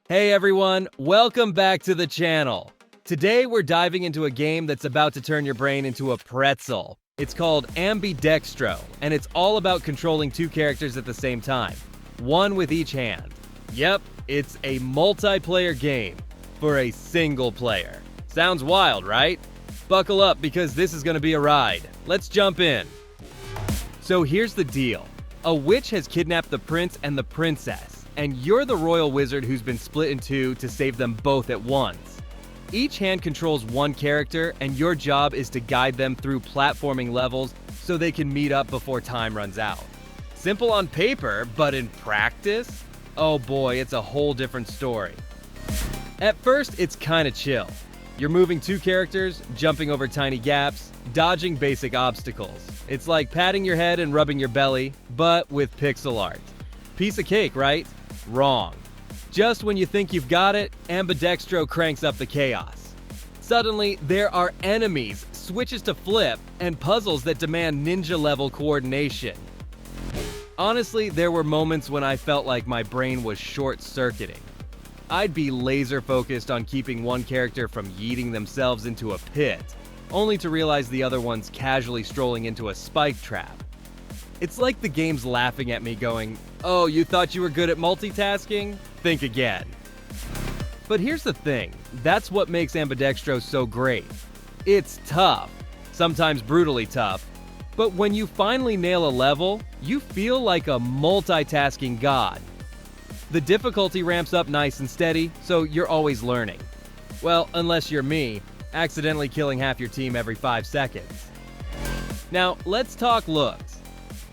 Hey everyone, welcome back to the channel. Today we're diving into a game that's about to turn your brain into a pretzel. It's called Ambidextro, and it's all about controlling two characters at the same time, one with each hand. Yep, it's a multiplayer game for a single player. Sounds wild, right? Buckle up because this is going to be a ride. Let's jump in. So here's the deal. A witch has kidnapped the prince and the princess, and you're the royal wizard who's been split in two to save them both at once. Each hand controls one character, and your job is to guide them through platforming levels so they can meet up before time runs out. Simple on paper, but in practice? Oh boy, it's a whole different story. At first, it's kinda chill. You're moving two characters, jumping over tiny gaps, dodging basic obstacles. It's like patting your head and rubbing your belly, but with pixel art. Piece of cake, right? Wrong. Just when you think you've got it, Ambidextro cranks up the chaos. Suddenly, there are enemies, switches to flip, and puzzles that demand ninja-level coordination. Honestly, there were moments when I felt like my brain was short-circuiting. I'd be laser-focused on keeping one character from yeeting themselves into a pit, only to realize the other one's casually strolling into a spike trap. It's like the game's laughing at me going, "Oh, you thought you were good at multitasking? Think again." But here's the thing, that's what makes Ambidextro so great. It's tough, sometimes brutally tough, but when you finally nail a level, you feel like a multitasking god. The difficulty ramps up nice and steady, so you're always learning. Well, unless you're me, accidentally killing half your team every 5 seconds. Now, let's talk looks.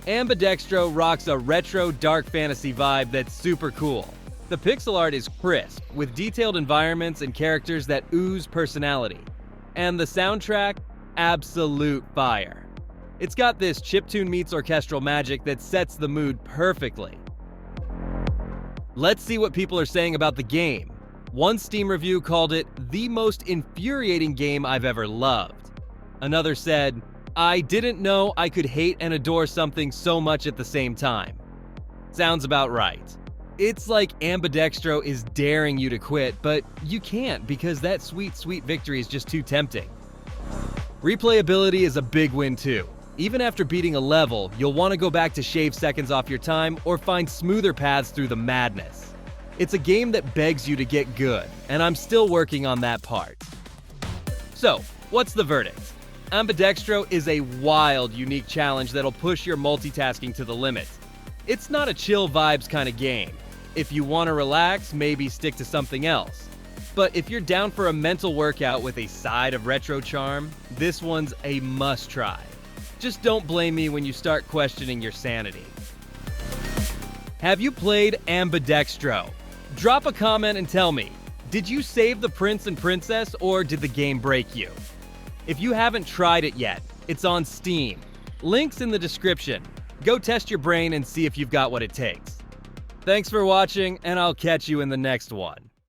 Ambidextro rocks a retro dark fantasy vibe that's super cool. The pixel art is crisp, with detailed environments and characters that ooze personality. And the soundtrack? Absolute fire. It's got this chiptune meets orchestral magic that sets the mood perfectly. Let's see what people are saying about the game. One Steam review called it the most infuriating game I've ever loved. Another said, "I didn't know I could hate and adore something so much at the same time." Sounds about right. It's like Ambidextro is daring you to quit, but you can't because that sweet, sweet victory is just too tempting. Replayability is a big win too. Even after beating a level, you'll want to go back to shave seconds off your time or find smoother paths through the madness. It's a game that begs you to get good, and I'm still working on that part. So, what's the verdict? Ambidextro is a wild, unique challenge that'll push your multitasking to the limit. It's not a chill vibes kind of game. If you want to relax, maybe stick to something else. But if you're down for a mental workout with a side of retro charm, this one's a must-try. Just don't blame me when you start questioning your sanity. Have you played Ambidextro? Drop a comment and tell me, did you save the prince and princess or did the game break you? If you haven't tried it yet, it's on Steam. Links in the description. Go test your brain and see if you've got what it takes. Thanks for watching, and I'll catch you in the next one.